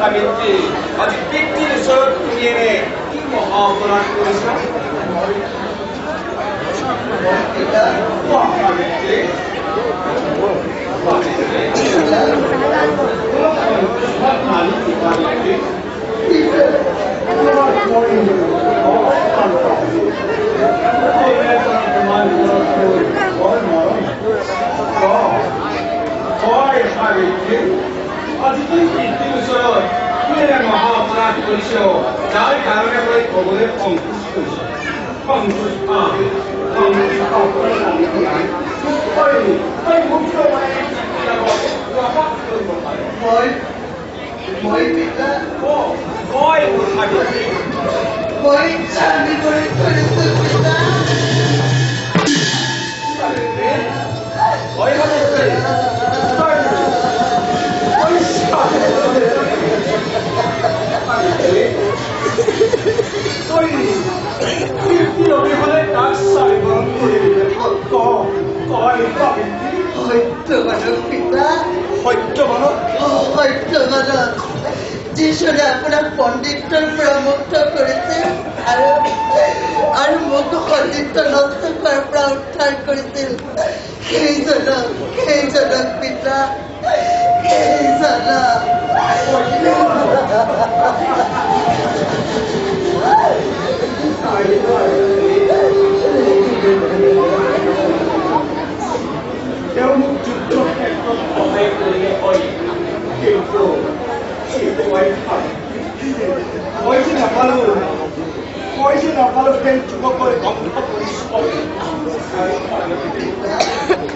সাবিত্ৰী আজ ব্যক্তিৰ ওচৰত তুমি এনে কি মহা অপৰাধ কৰিছা সাবিত্ৰী আজি তুমি ব্যক্তিৰ ওচৰত কি এনে মহা অপৰাধ কৰিছ যাৰ কাৰণে মই ক'বলৈ সংকোচ কৰিছো যিজনে আপোনাৰ পণ্ডিতৰ পৰা মুক্ত কৰিছিল আৰু মোক সতীত্ব নষ্ট কৰাৰ পৰা উদ্ধাৰ কৰিছিল সেইজনক পিতা তেওঁ মোক যুদ্ধ ক্ষেত্ৰত সহায় কৰিলে হয় কিন্তু মই যে নাপালো সেই যুৱকৰ বংশ পৰিশ্ৰম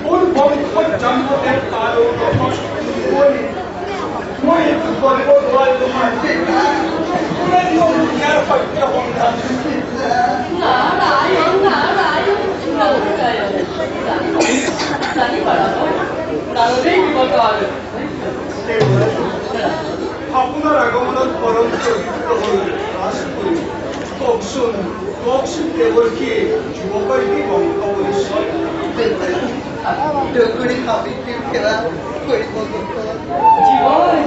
মোৰ বংশত জন্ম পালো মই এইটো কৰিব নোৱাৰিলো ইয়াৰ সত্য সন্ধান আপোনাৰ আগমনত পৰম চৰিত্ৰ হৈ ৰাজ কৰি কওকচোন কেৱল কি যুৱকৰ কি বংশ পৰিচয় সাবিত্ৰীৰ সেৱা কৰিব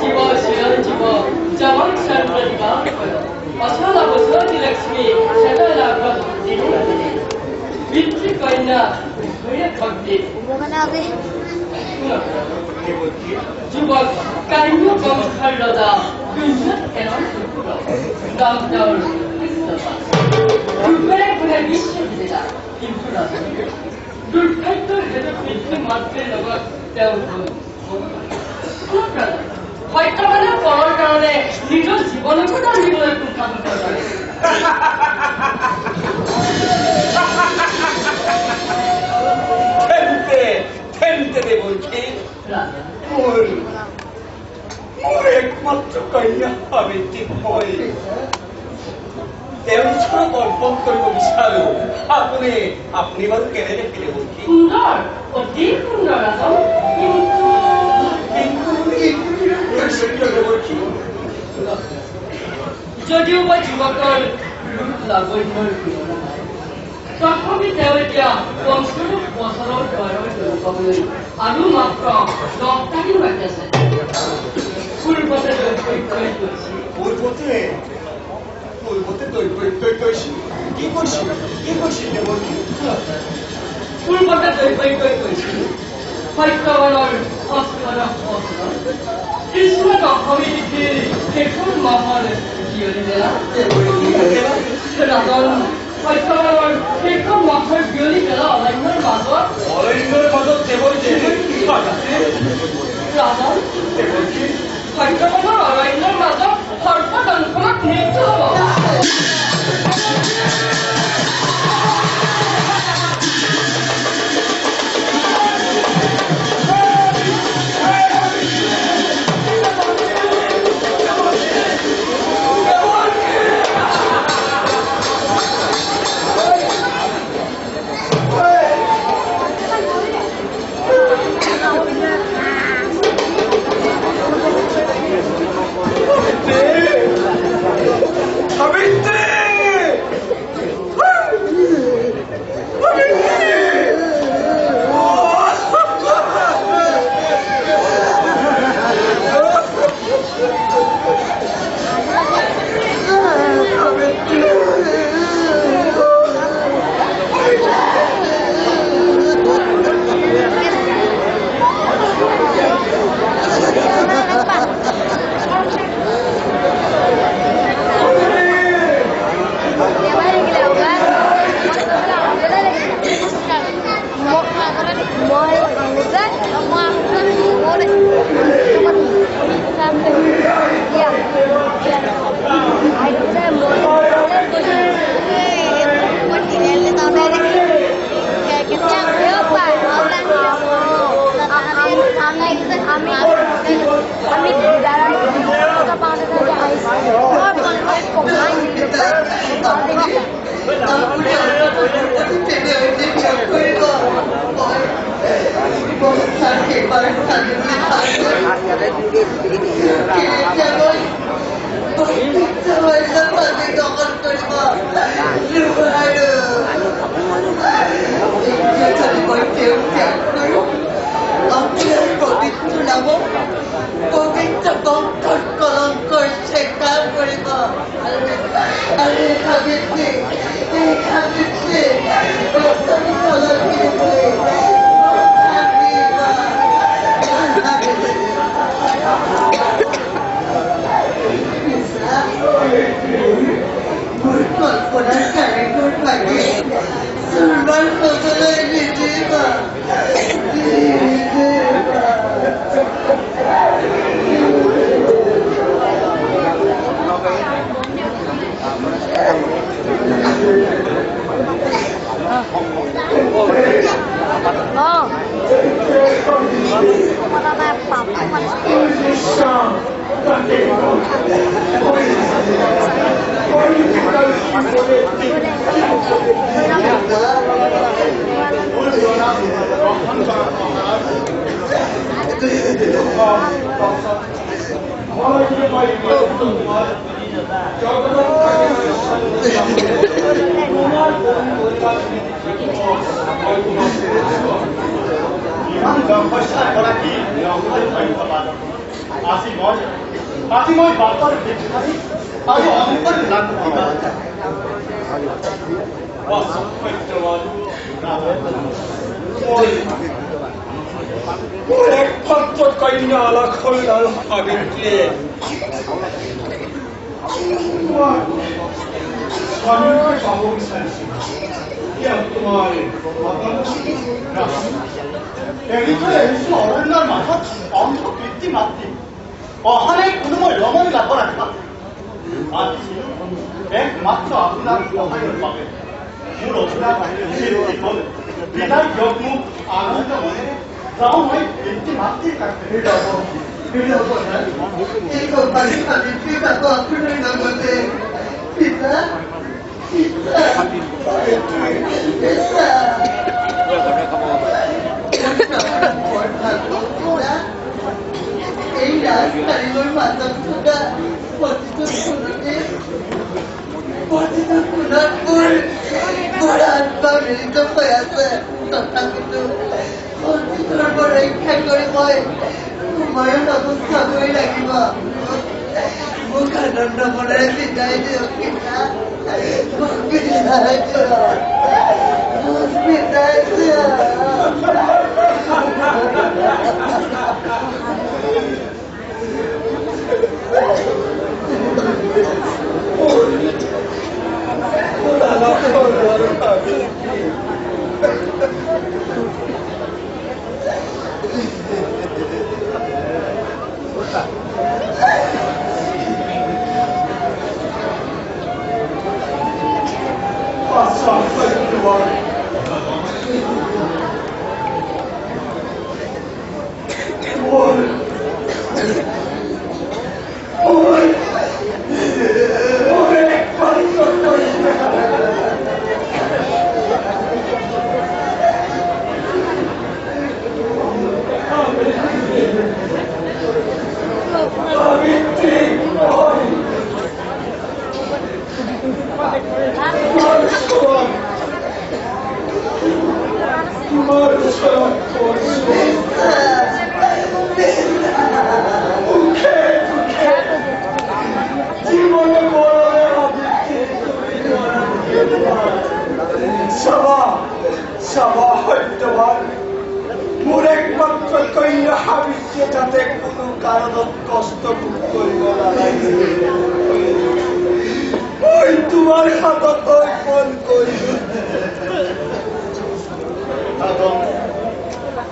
জীৱ চিৰঞ্জীৱ জগন সৰ্বদিবা অচল অবসতি লক্ষ্মী সদলাভত পিতৃ কন্যা ভক্তি যুৱক কান্য বংশৰ ৰজা দুৰ্বলে কোনে বিশ্ববিদ্যা কিন্তু দুৰ্ভাগ্যৰ হেতু পিতৃ মাতৃৰ লগত তেওঁ সত্যবানে পৰৰ কাৰণে নিজৰ জীৱনকো জানিবলৈ কুণ্ঠাবোধ কৰে মোৰ একমাত্ৰ কন্যা সাবিত্ৰী হয় তেওঁৰ ওচৰত অৰ্পণ কৰিব বিচাৰো আপুনি বাৰু কেনে দেখিলে সুন্দৰ অতি সুন্দৰ যদিও মই যুৱকৰ ৰূপ লাভ্যৰ তথাপি তেওঁ এতিয়া ৫০ বছৰৰ বয়স পাবলৈ আৰু মাত্ৰ 10টা দিন বাকী আছে পূৰ্বতে দৈপত্যই কৈছিল কি কৈছিল পূৰ্বতে দৈপত্যই কৈছিল সত্যবানৰ কৃষ্ণ দশমী তিথিৰ শেষৰ মাহৰ জীয়ৰী মেলা ৰাজন সত্যবানৰ শেষৰ মাহৰ জীয়ৰী মেলা অৰণ্যৰ মাজত ৰাজন সত্যবানৰ অৰণ্যৰ মাজত সৰ্বদংশনত মৃত্যু হ'ব Moi anugerah, moi boleh. Ya, ayo saya boleh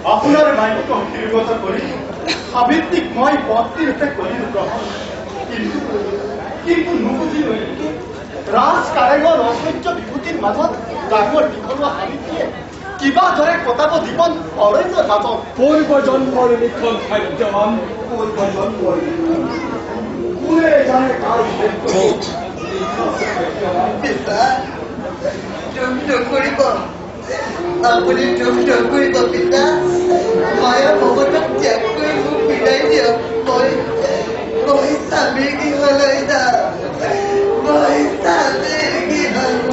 আপনার বাক্য নির্গত করি সাবিত্রিক মই পত্নীরূপে করিল গ্রহণ কিন্তু কিন্তু নুবুজি নৈকে ৰাজ কাৰেঙৰ ঐশ্বৰ্য বিভূতিৰ মাজত ডাঙৰ দীঘলোৱা সাবিত্ৰীয়ে কিবা দৰে কটাব জীৱন অৰণ্য মাজত পূৰ্বজন্মৰ লিখন সত্যৱান পূৰ্বজন্মৰ কোনে জানে কাৰ পিতা দুখ নকৰিব আপুনি দুখ নকৰিব পিতা মায়া মমতাক ত্যাগ কৰি মোক বিদায় দিয়ক মই স্বামীৰ গৃহলৈ যাম মই স্বামীৰ গৃহলৈ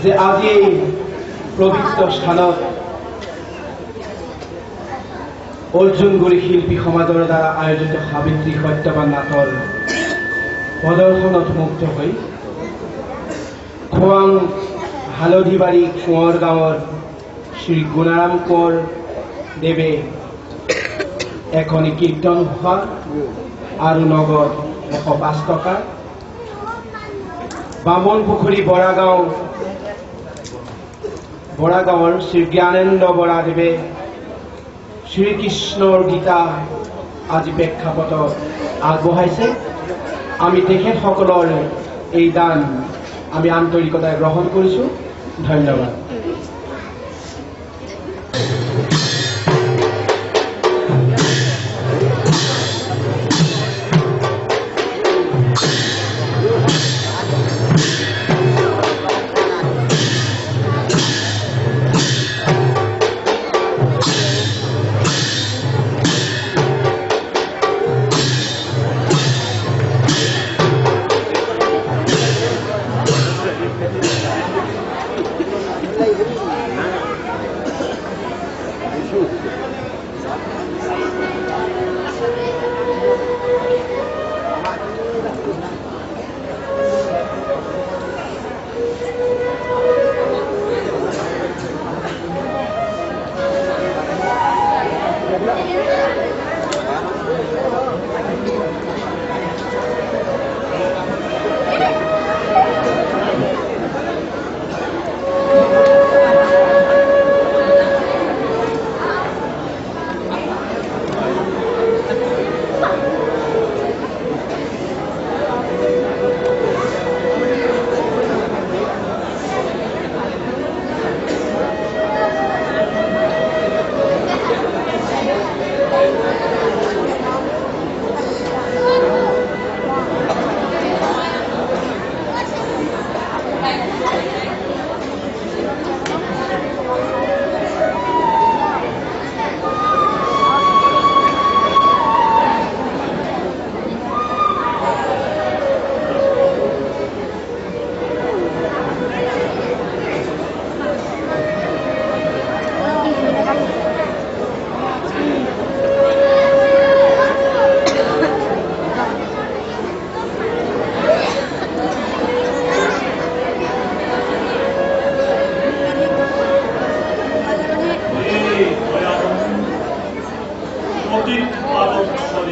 যে আজি এই পবিত্ৰ স্থানত অৰ্জুনগুৰি শিল্পী সমাজৰ দ্বাৰা আয়োজিত সাবিত্ৰী সত্যৱান নাটৰ প্ৰদৰ্শনত মুগ্ধ হৈ খোৱাং হালধিবাৰী কোঁৱৰ গাঁৱৰ শ্ৰী গুণাৰাম কোঁৱৰ দেৱে এখনি কীৰ্তন ঘোষা আৰু নগদ 105 টকা বামনপুখুৰী বৰাগাঁৱৰ শ্ৰী জ্ঞানেন্দ্ৰ বৰাদেৱে শ্ৰীকৃষ্ণৰ গীতা আজি প্ৰেক্ষাপটত আগবঢ়াইছে আমি তেখেতসকলৰ এই দান আমি আন্তৰিকতাৰে গ্ৰহণ কৰিছোঁ ধন্যবাদ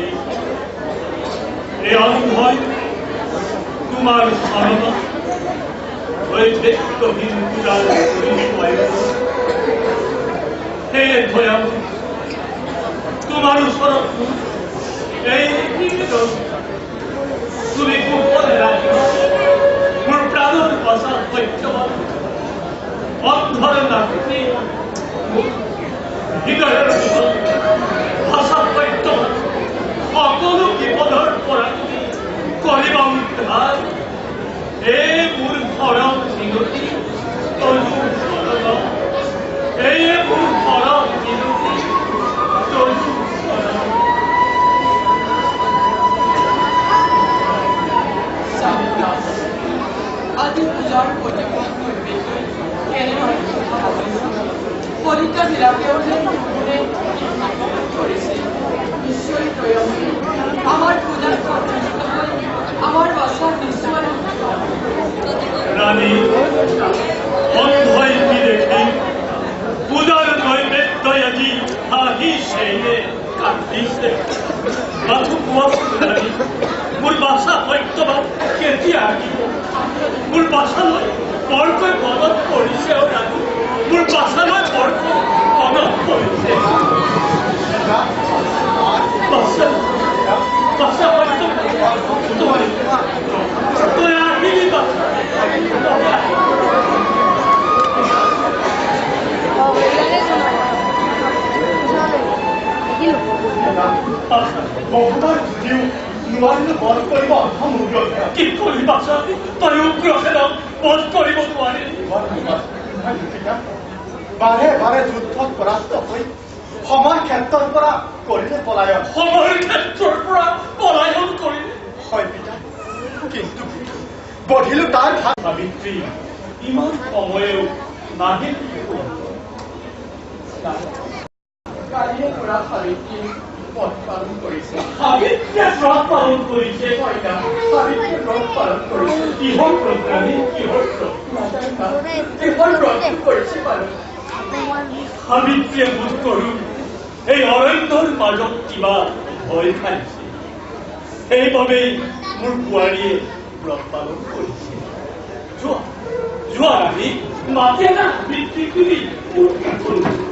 নেই এই অন্ধই তোমার ধারণা ওই ব্যক্তিহীন পূজার হে ভয়াম তোমার স্বরূপ এই তুমি গোপনে রাখি মোর প্রাণের ভাষা সত্যবান অন্ধর নাকি হৃদয়ের ভাষা সত্যবান সকল বিপদর পরা করিবা উদ্ধার হে মোর ধরম সিংহী তনু সরল হে মোর ধরম সিংহী তনু সরল আদি পূজার পরীক্ষা দিলাকেও যে করেছে ঈশ্বরী প্রয়োগে আমার পূজার আমার বাসা নিশ্চয় রানী অন্ধই কি দেখি পূজার নৈবেদ্য আজি আহি সেইনে কান্দিছে মাথু কুয়াশ রানী মোর বাসা সত্যবান কেতিয়া আহিব মোর বাসালৈ বৰকৈ মনত পৰিছে ৰানী মোৰ বাসালৈ বৰকৈ মনত পৰিছে বাসা সত্যবান তই আহিবি ভগৱান যদিও নোৱাৰিলে বধ কৰিব অসম্ভৱ কি কৰি বাছা তই উগ্ৰসেন বধ কৰিব নোৱাৰি বাৰে বাৰে যুদ্ধত পৰাস্ত হৈ সময় ক্ষেত্ৰৰ পৰা কৰিলে পলায়ন সময়ৰ ক্ষেত্ৰৰ পৰা পলায়ন কৰিলে হয় পিতা কিন্তু বধিলো তাৰ ভাগ সাবিত্ৰী ইমান সময়েও নাহিল কালিয়ে পৰা সাবিত্ৰী পথ পালন কৰিছে সাবিত্ৰীয়ে ব্ৰত পালন কৰিছে সাবিত্ৰীয়ে ব্ৰত পালন কৰিছে কিহৰ প্ৰগ্ৰামী কিহৰ কিহৰ ব্ৰত কৰিছে বাৰু সাবিত্ৰীয়ে বোধ কৰোঁ এই অৰণ্যৰ মাজত কিবা ভয় খাইছে সেইবাবেই মোৰ বোৱাৰীয়ে ব্ৰত পালন কৰিছে যোৱা ৰাতি মাতে না সাবিত্ৰী তুমি উৎসাহ কৰোঁ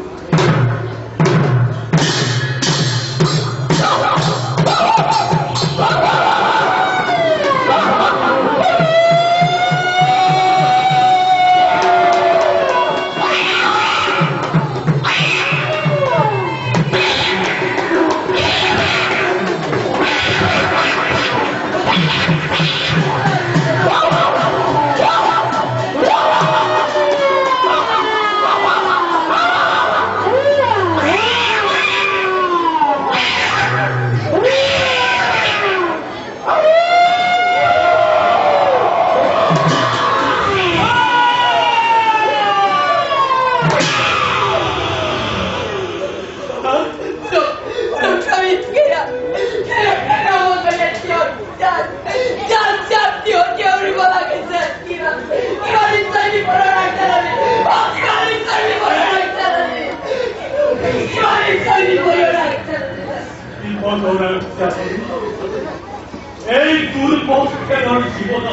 এই দুর্ভোগের জীবন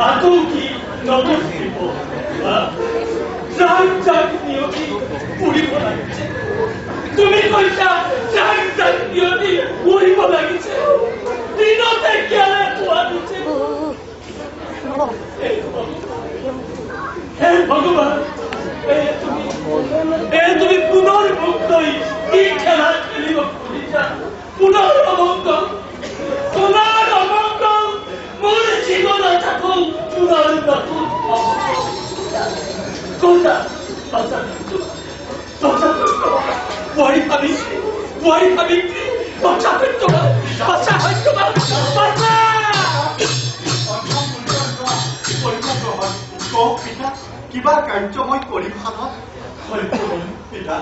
আদৌ কি নবদ্বীপ যাক যাক নিয়তি পুরিব লাগিছে তুমি কইছা যাক যাক নিয়তি পুরিব লাগিছে দিনতে কেলে পোৱা দিছে হে ভগবান তুমি পুনৰ মুক্তই কি খেলা খেলিব খুজিছা পুনৰ অমঙ্গল তোমার অমঙ্গল মোর জীবন থাকুক পুনর নতুন কোথা বড়ি ভাবি বাচ্চা তোমার বাচ্চা হয় তোমার বাচ্চা পিতা কিবা কাৰ্য মই কৰিম সাধক পিতা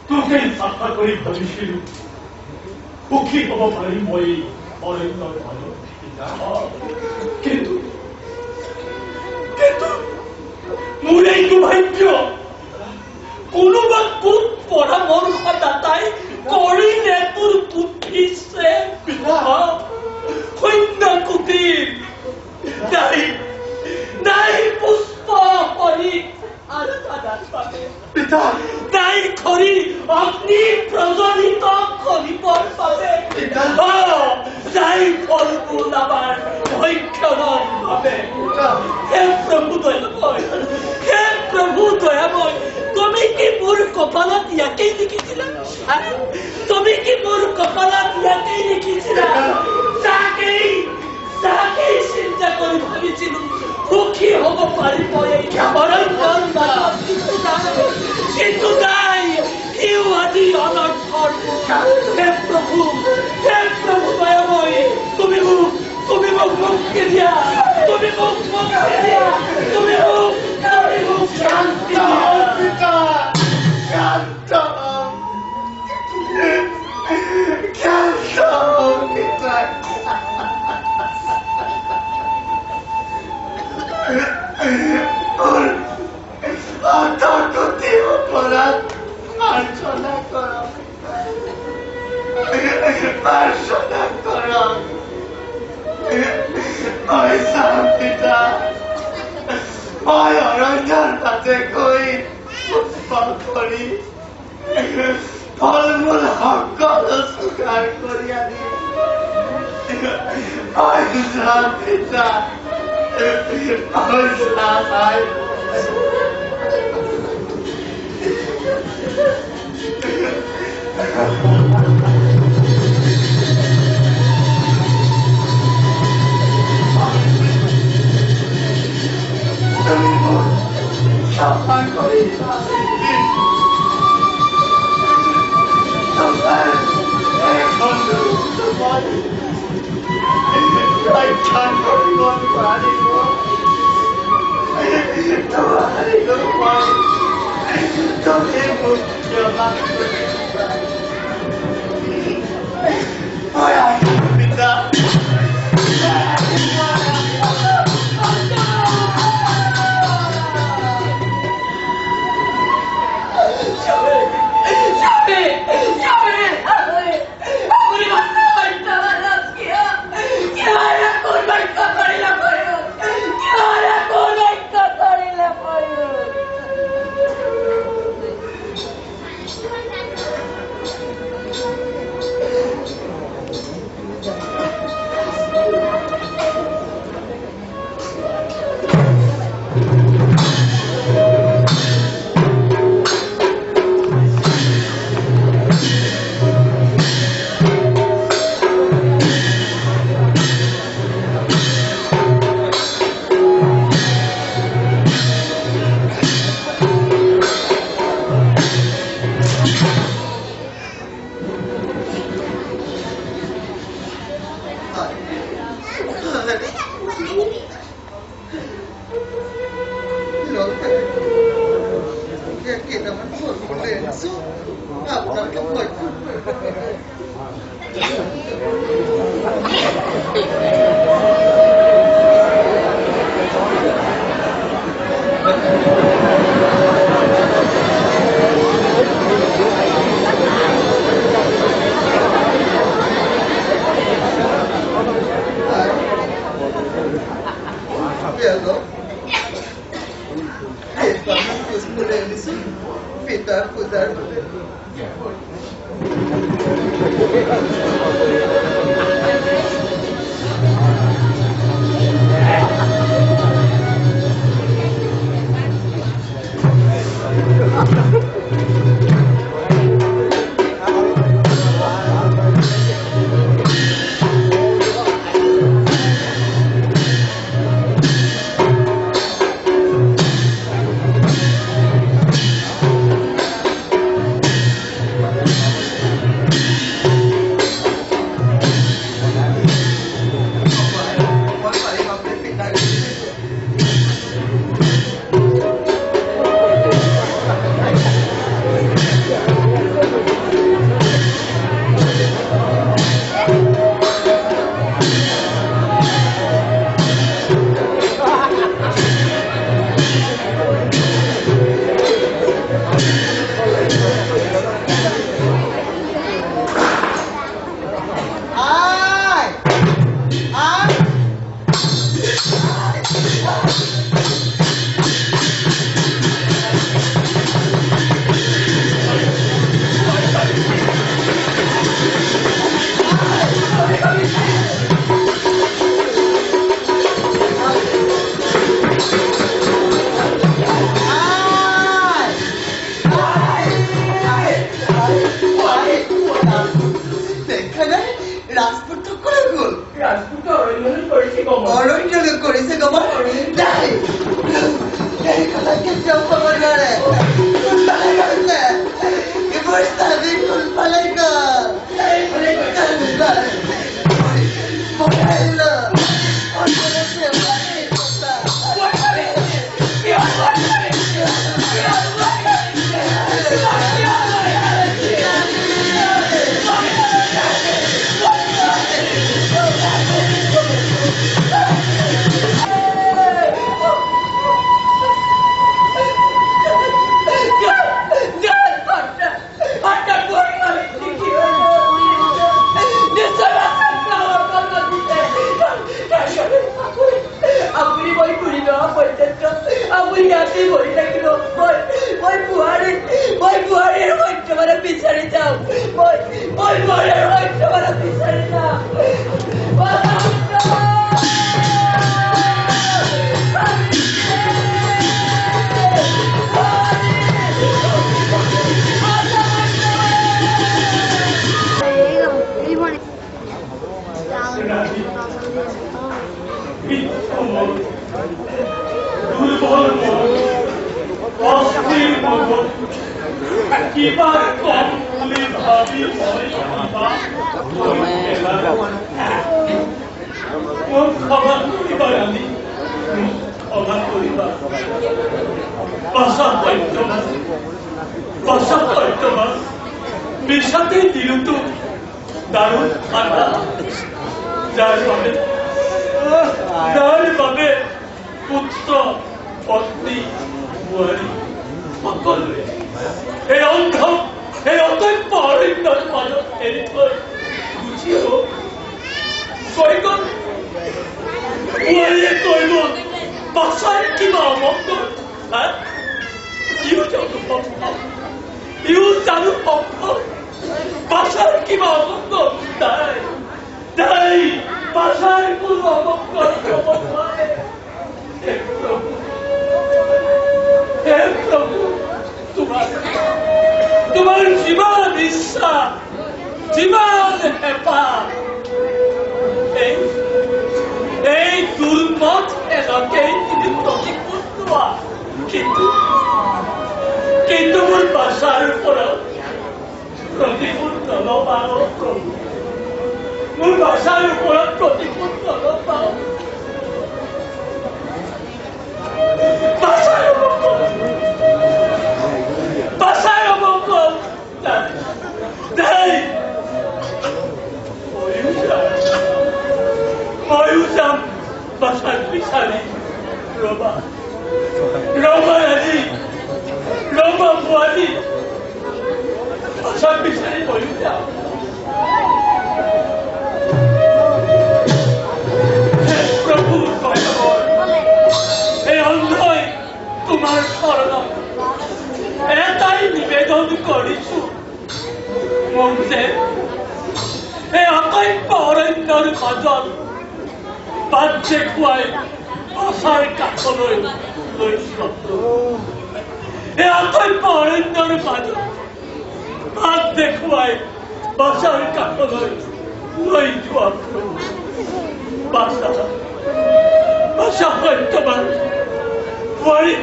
তোকে চাফা কৰি ভাবিছিলো সুখী হব পাৰিম মই অৰণ্যৰ মাজত কিন্তু মোৰ এই দুৰ্ভাগ্য কোনোবা কোন পৰামৰ্শদাতাই কৰিলে তোৰ বুদ্ধিছে আমার ভৈক্ষণার ভাবে হে প্রভু দয়াময়, হে প্রভু দয়াময়, তুমি কি মোর কপালত ইয়াকেই লিখিছিলা? তুমি কি মোর কপালত ইয়াকেই লিখিছিলা? তাকেই চিন্তা করে ভাবিছিলাম সুখী হব পারিব এই মরণ কিন্তু তাই কেউ আজি অনর্থর হে প্রভু দয়াময়, তুমি মুখ মুক্তি দিয়া, তুমি মুখ দিয়া, তুমি মুখ শান্তি ফলমূল সকল স্বীকার করিয়া দিয়ে পিতা সাফা করি রাজপুত করে গো রাজপুত অরণ্যনে করেছে গো অরণ্যনে করেছে গো যাই এই কথাকে চম্পা করে কোন পালাই গেছে এবার সাবি কোন পালাই গো এই বলে মোবাইল অরণ্যনে সে বাড়ি কথা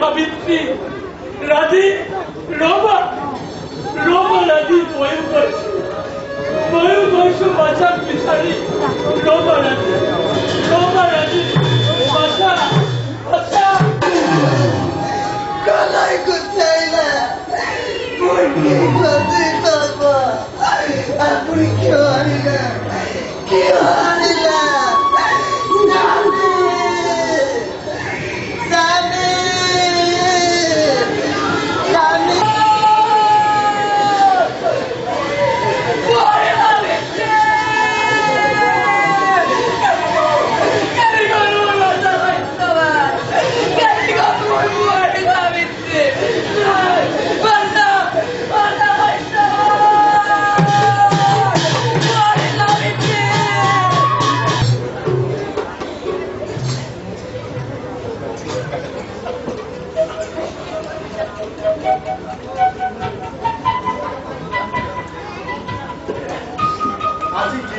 Sabitri, Radhi, Roma, Radhi, Moyu Bacha Pisari, Roma Radhi, Bacha. Kalai Kutela, Murki Kutela, Apuri Kyoarila,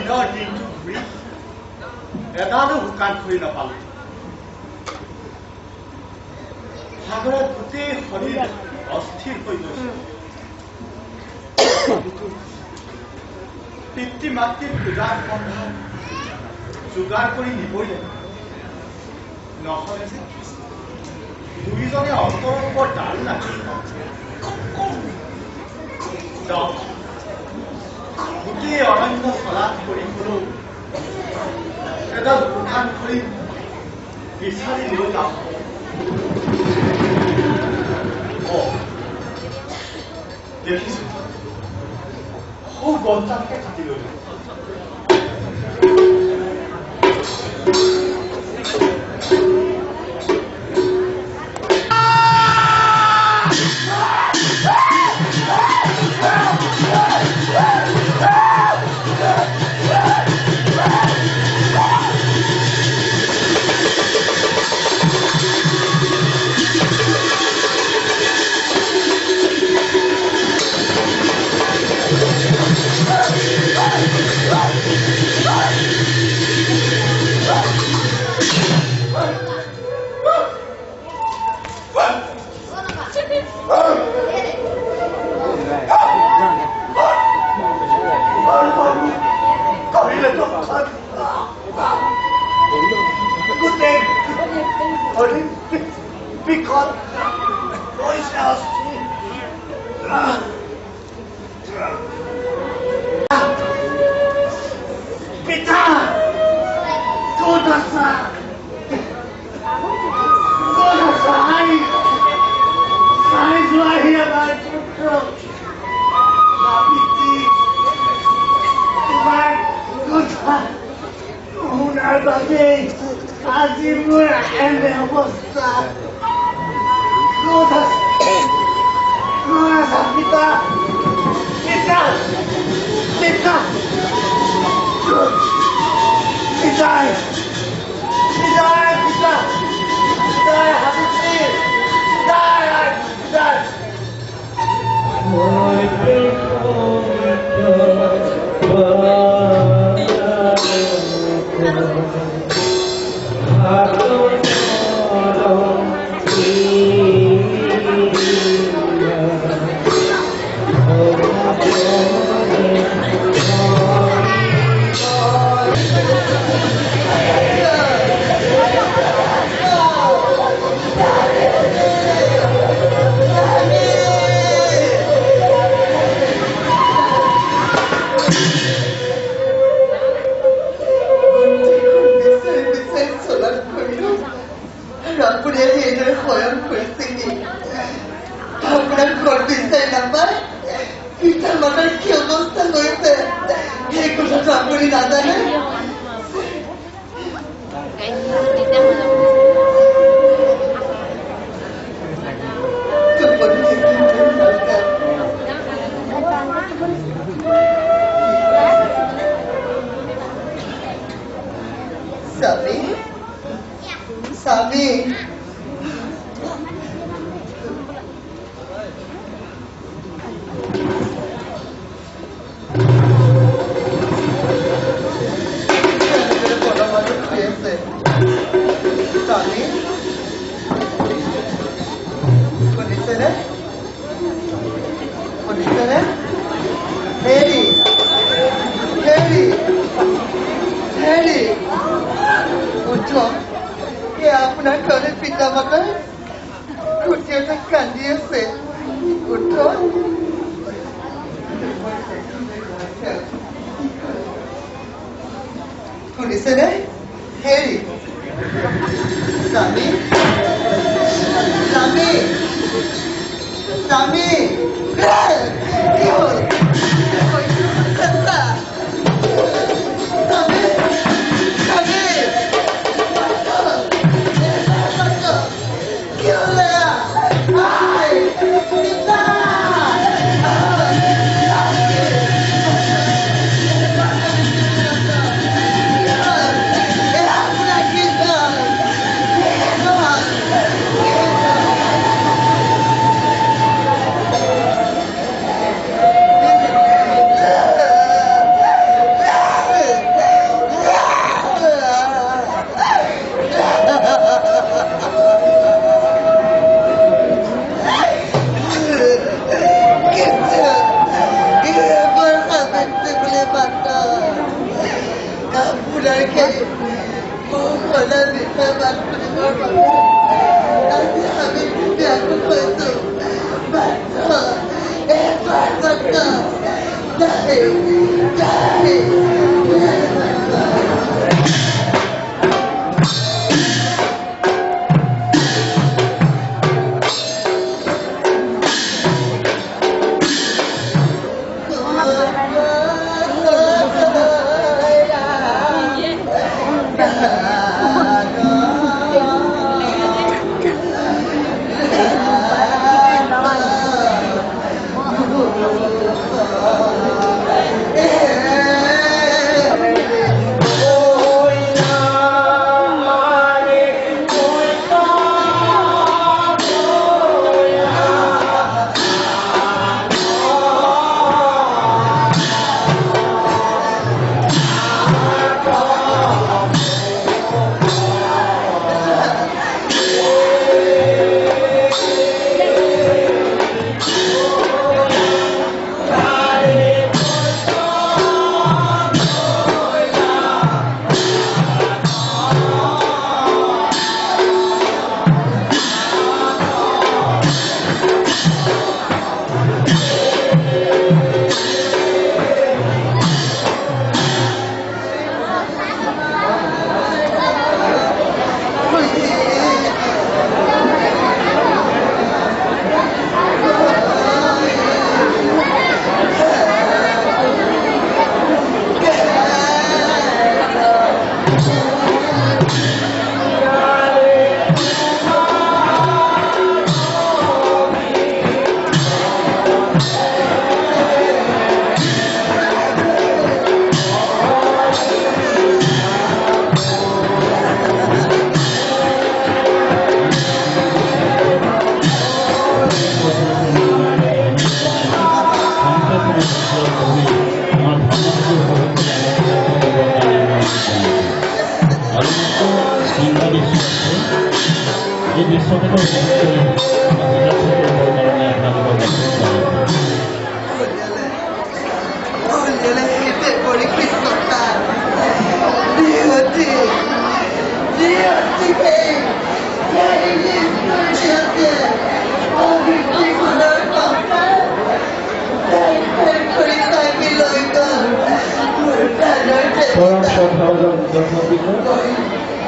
দিনৰ দিনটো ঘূৰি এডালো শুকান খৰি নাপালো। সাগৰত গোটেই শৰীৰ অস্থিৰ হৈ গৈছে। পিতৃ মাতৃৰ পূজাৰ সম্ভাৰ যোগাৰ কৰি নিবই লাগিব। নহলে যে দুইজনে অন্তৰৰ ওপৰত দাল নাছিল। গোটেই অৰণ্য চলাত কৰি হলেও এডাল শুকান খৰি বিচাৰি লৈ যাওঁ। দেখিছো সৌ গছডালকে কাটি লৈ যাওঁ। কাপুরার খেয়ে খোলা মিঠা বাদ করিবার বাবে আজ আমি ব্যাপক হয়তো বাধ্য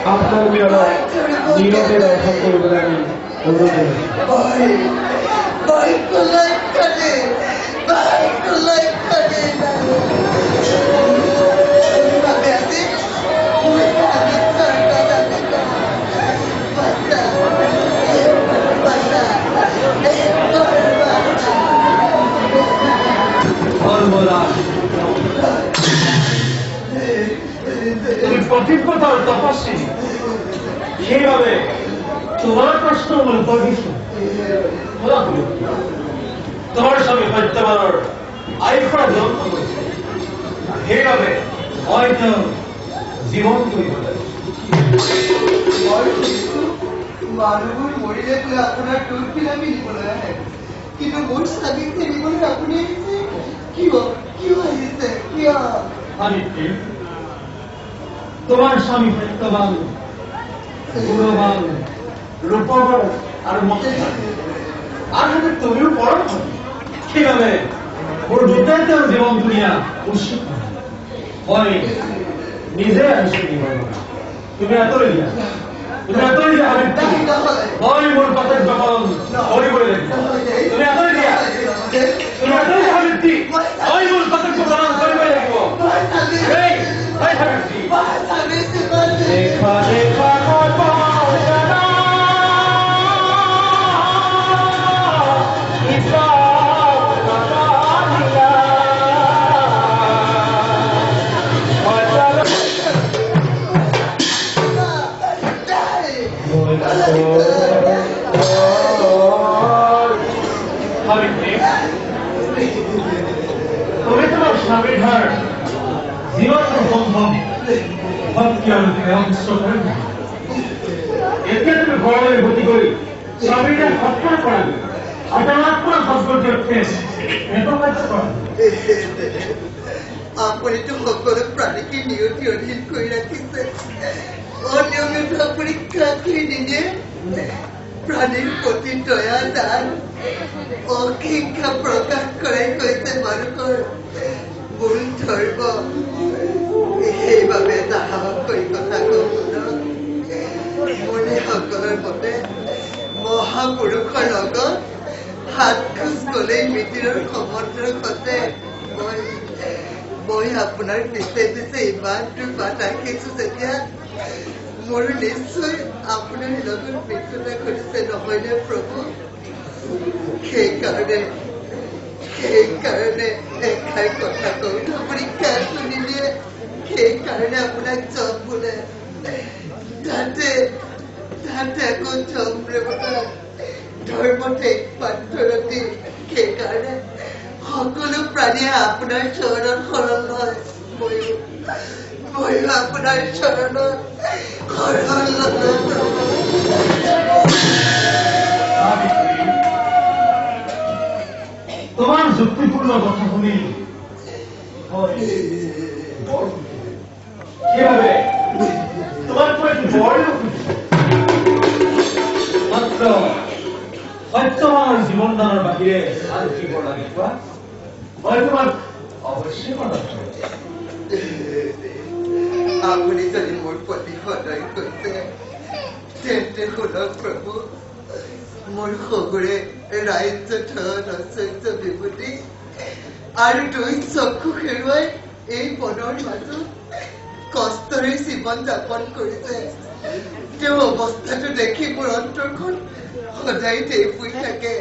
আপনার মেয়েরা নীরবে রক্ষা করবেন আমি অনুরোধ তুমি পথিকতার তপস্বী সেইভাবে তোমার প্রশ্ন উত্তর দিচ্ছ তোমার স্বামী সত্যবানের আইফরা জন্ম করেছে সেইভাবে হয়তো জীবন তৈরি হতে মানুহবোৰ মৰিলে বোলে আপোনাৰ টুলপিলা মিলিবলৈ আহে কিন্তু মোৰ স্বামীক নিবলৈ আপুনি আহিছে কিয় কিয় আহিছে কিয় সাবিত্রী তোমার স্বামী সত্যবান গুণবান রূপবান আর মহান আর যদি তুমিও পরম সেইভাবে মোৰ দুটাইতেও জীৱন দুনিয়া উচিত মই নিজে আহিছো তুমি আঁতৰি দিয়া সাবিত্ৰী মই মোৰ কৰ্তব্য পালন কৰিবলৈ লাগিব তুমি আঁতৰি দিয়া সাবিত্ৰী মই মোৰ কৰ্তব্য পালন কৰিবই লাগিব সাবিত্রী দেখা দেখা তুমি তোমার স্বামীর ঘর জীবন সম্ভব এতে তুমি ঘরে গতি করি স্বামীরা হত্যা করাবে আপনার সৌন্দর্য এত কাজ করেন আপুনিতো সকলো প্ৰাণীকে নিয়তি অধীন কৰি ৰাখিছে অনিয়মিত আপুনি কাকলি নিদিয়ে প্ৰাণীৰ প্ৰতি দয়া দান অহিংসা প্ৰকাশ কৰাই কৈছে মানুহৰ মূল ধৰ্ম সেইবাবে এটা সাহস কৰি কথা কওঁ মুনিসকলৰ মতে মহাপুৰুষৰ লগত হাত খোজ গলেই মৃত্যুৰ সম্বন্ধ ঘটে মই আপোনাৰ পিছে পিছে ইমান দূৰ বাট ৰাখিছো যেতিয়া মোৰ নিশ্চয় আপোনাৰ লগত মৃত্যুটা ঘটিছে নহয়নে প্ৰভু সেইকাৰণে এষাৰ কথা কওঁ আপুনি কাক শুনিলে সেইকাৰণে আপোনাক জব বোলে তাতে আকৌ জব ধৰ্মতে পাত্ৰৰতী সেইকাৰণে সকলো প্ৰাণীয়ে আপোনাৰ চৰণত শৰণ লয় ময়ো আপোনাৰ চৰণত শৰণ লওঁ তোমাৰ যুক্তিপূৰ্ণ কথা শুনি সেইবাবে তোমাক মই বৰ মাত্ৰ সত্যবানৰ জীৱন দানৰ বাহিৰে আৰু কি বৰ লাগে কোৱা মই তোমাক অৱশ্যেই মনত আপুনি যদি মোৰ প্ৰতি সদয় কৈছে তেন্তে শুনক প্ৰভু মোৰ শহুৰে ৰাজ্য ধন ঐশ্বৰ্য বিভূতি আৰু 2 চক্ষু হেৰুৱাই এই বনৰ মাজত কষ্টৰে জীৱন যাপন কৰিছে তেওঁ অৱস্থাটো দেখি মোৰ অন্তৰখন সদায় টেপুই থাকে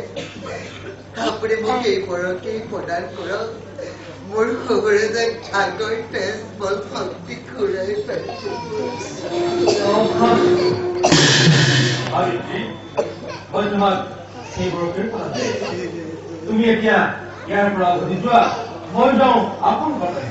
আপুনি মোক এই বৰকেই প্ৰদান কৰক মোৰ শহুৰে যেন আগৰ তেজ বল শক্তি ঘূৰাই পাইছে মই তোমাক সেই বৰকেই প্ৰদান তুমি এতিয়া ইয়াৰ পৰা উভতি যোৱা মই যাওঁ আপোন ঘৰলৈ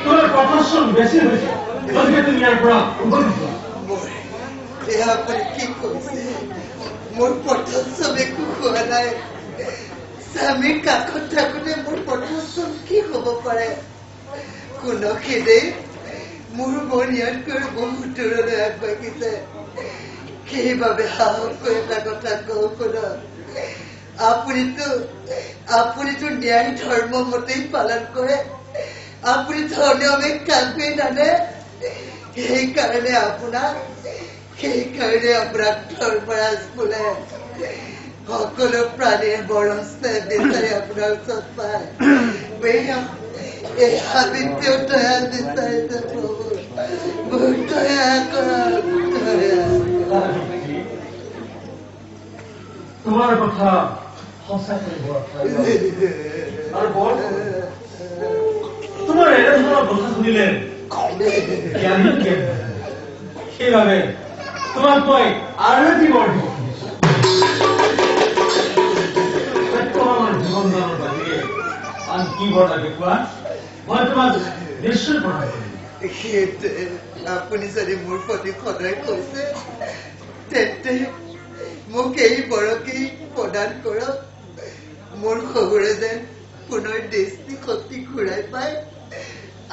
তোমাৰ প্ৰফেশ্যন বেছি হৈছে গতিকে তুমি ইয়াৰ পৰা উভতি যোৱা আপুনি কি কৈছে মোৰ প্ৰথম একো হোৱা নাই স্বামীৰ কাষত থাকোঁতে মোৰ প্ৰথম কি হ'ব পাৰে কোনোখিনিত মোৰ মন ইয়াতকৈ বহু দূৰলৈ আগবাঢ়িছে সেইবাবে সাহস কৰি এটা কথা কওঁ শুনক আপুনিতো ন্যায় ধৰ্ম মতেই পালন কৰে আপুনি ধৰ্মীয় কাকোৱেই নানে সেইকাৰণে আপোনাক ধৰ্মৰাজ বোলে সকলো প্ৰাণীয়ে বৰঞ্চে বিচাৰি আপোনাৰ ওচৰত পায় এই সাবিত্ৰীও দয়া বিচাৰিছে প্ৰভু বহুত দয়া কৰক তোমাৰ কথা সঁচাকৈ আৰু বৰ তোমাৰ এনেধৰণৰ কথা শুনিলে সেইবাবে তোমাক মই আৰু এটি বৰ দিব সত্যবানৰ জীৱন দানৰ বাহিৰে আন কি বৰ লাগে কোৱা মই তোমাক নিশ্চয় পঢ়াই আপুনি যদি মোৰ প্ৰতি সদায় কৈছে তেন্তে মোক এই বৰকেই প্ৰদান কৰক মোৰ শহুৰে যেন পুনৰ দৃষ্টি শক্তি ঘূৰাই পায়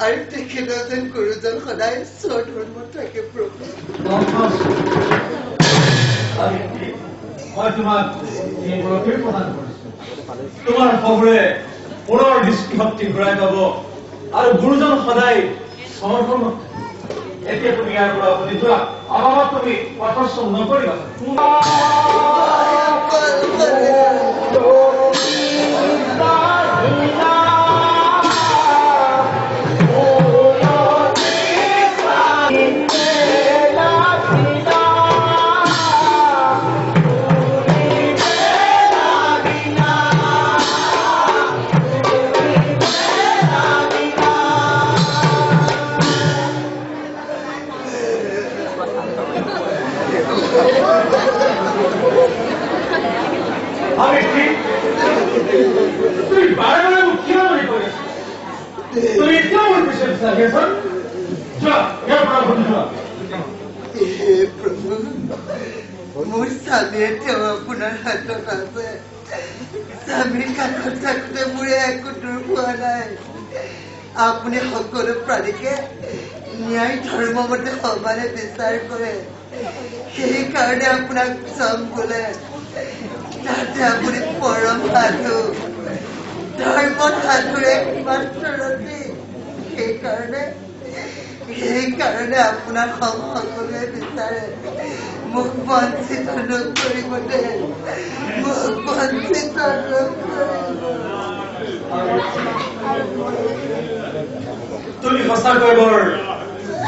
আৰু তেখেতৰ যেন গুৰুজন সদায় স্বধৰ্ম থাকে প্ৰভু মই তোমাক এই বৰকেই প্ৰদান কৰিছো তোমাৰ শহুৰে পুনৰ দৃষ্টিশক্তি ঘূৰাই পাব আৰু গুৰুজন সদায় স্বধৰ্ম এতিয়া তুমি ইয়াৰ পৰা উভতি যোৱা অভাৱত তুমি প্ৰদৰ্শন নকৰিবা পিছে বিচাৰি আছা যোৱা ইয়াৰ পৰা ঘূৰি যোৱা হে প্ৰভু মোৰ স্বামীয়ে তেওঁ আপোনাৰ হাতত আছে স্বামীৰ কাষত থাকোঁতে মোৰ একো দূৰ হোৱা নাই আপুনি সকলো প্ৰাণীকে ন্যায় ধৰ্মমতে সমানে বিচাৰ কৰে সেইকাৰণে আপোনাক চম বোলে তাতে আপুনি পৰম সাধু ধৰ্ম সাধুৰ একমাত্ৰ ৰথী সেইকাৰণে আপোনাৰ সকলোৱে বিচাৰে মোক বঞ্চিত নকৰিব দে মোক বঞ্চিত তুমি সঁচাকৈ বৰ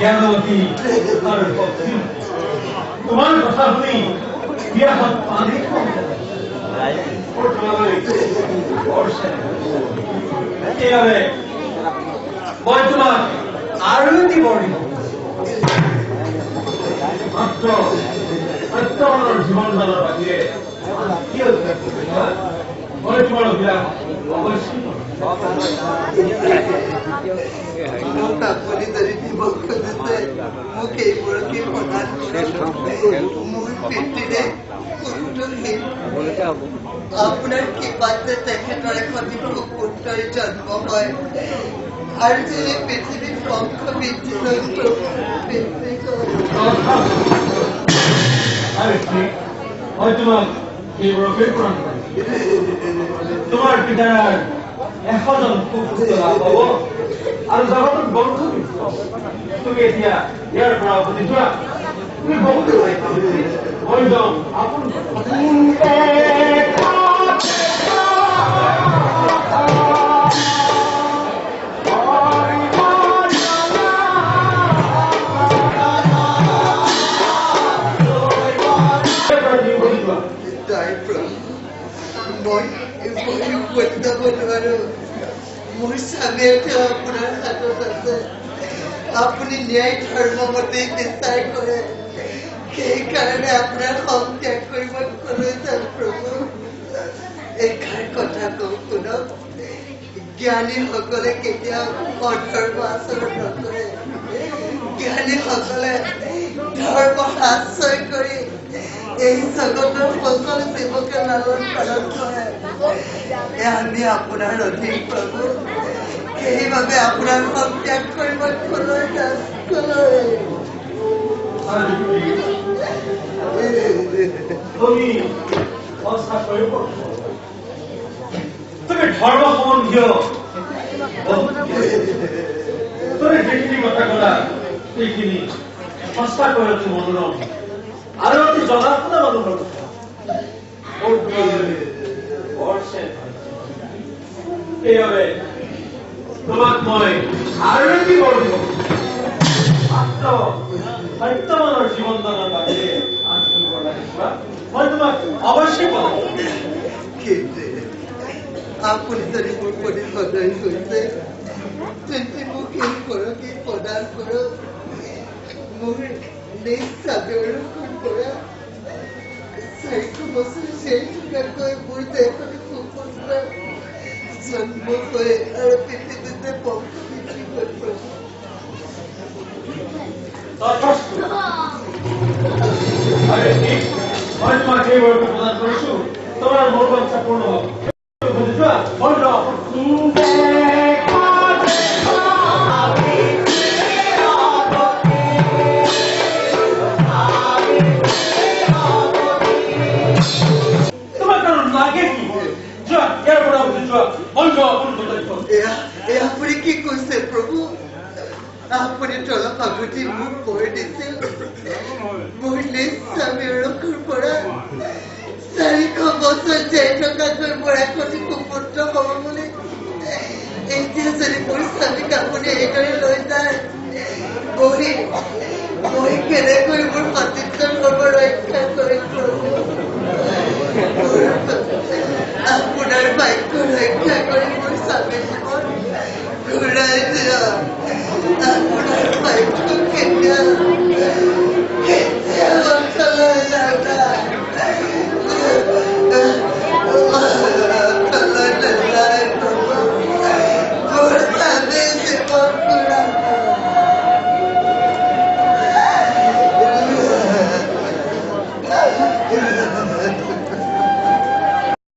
জ্ঞানৱতী আৰু ভক্তি তোমাৰ কথা শুনি বিয়াখন পানী সেইবাবে মই তোমাক আৰু এটি বৰ দিব মাত্ৰ সত্যবানৰ জীৱনদানৰ বাহিৰে মই তোমাৰ অভিলাষ অৱশ্যে মোক আপুনি যদি দিব খুজিছে মোক এইবোৰকে প্ৰদান মোৰ পিতৃৰে আপোনাৰ কৃপাতে তেখেতৰ এখন সুপুত্ৰৰ জন্ম হয় আৰু যদি পৃথিৱীত বংশ বৃদ্ধি লৈ মই তোমাক সেইবোৰকে প্ৰদান কৰিম তোমাৰ পিতাৰ 100জন সুপুত্ৰ লাভ হ'ব আৰু জগতত বংশ তুমি এতিয়া ইয়াৰ পৰা উভতি যোৱা তুমি বহুতো মই যাওঁ আপোন মোৰ স্বামীয়ে তেওঁ আপোনাৰ হাতত আছে আপুনি ন্যায় ধৰ্মমতে বিচাৰ কৰে সেইকাৰণে আপোনাৰ সংত্যাগ কৰিব কলৈ যাম প্ৰভু এষাৰ কথা কওঁ শুনক জ্ঞানীসকলে কেতিয়াও অধৰ্ম আচৰণ নকৰে জ্ঞানীসকলে ধৰ্ম আশ্ৰয় কৰি এই জগতৰ সকলো জীৱকে লালন পালন কৰে আমি আপোনাৰ অধিক প্ৰভু সেইবাবে আপোনাৰ সংত্যাগ কৰিব কলৈ যাম কলৈ তুমি ধৰ্ম সম্বন্ধীয় তুমি যিখিনি কথা ক'লা সেইখিনি সঁচাকৈ অতি মনোৰম আৰু অতি জনা শুনা মানুহৰ কথা সেইবাবে তোমাক মই আৰু এটি বৰ দিব মাত্ৰ সত্যমানৰ জীৱনদানৰ বাহিৰে আন কি বৰ্ণাইছোৱা মই তোমাক অৱশ্যেই পাম কিন্তু আপুনি যদি মোৰ প্ৰতি সদয় হৈছে তেন্তে মোক এই পৰকে প্ৰদান কৰক মোৰ নিজ স্বামীৰ পৰা 400 বছৰ শেষ থকাকৈ মোৰ দেহত সুপুত্ৰ জন্ম হয় আৰু পৃথিৱীতে বংশ বৃদ্ধি হয় প্ৰভু মই তোমাক এইবোৰকে প্ৰদান কৰিছো তোমাৰ মোৰ বাঞ্ছা পূৰ্ণ হওক বুজিছোৱা মই আপুনি কি কৈছে প্ৰভু আপুনি তলপ আগতে মোক কৈ দিছিল মোৰ নিজ স্বামীৰ পৰা 400 বছৰ জীয়াই থকাকৈ মোৰ এখনি সুপুত্ৰ হ'ব বুলি এতিয়া যদি মোৰ স্বামীক আপুনি এইদৰে লৈ যায় মই কেনেকৈ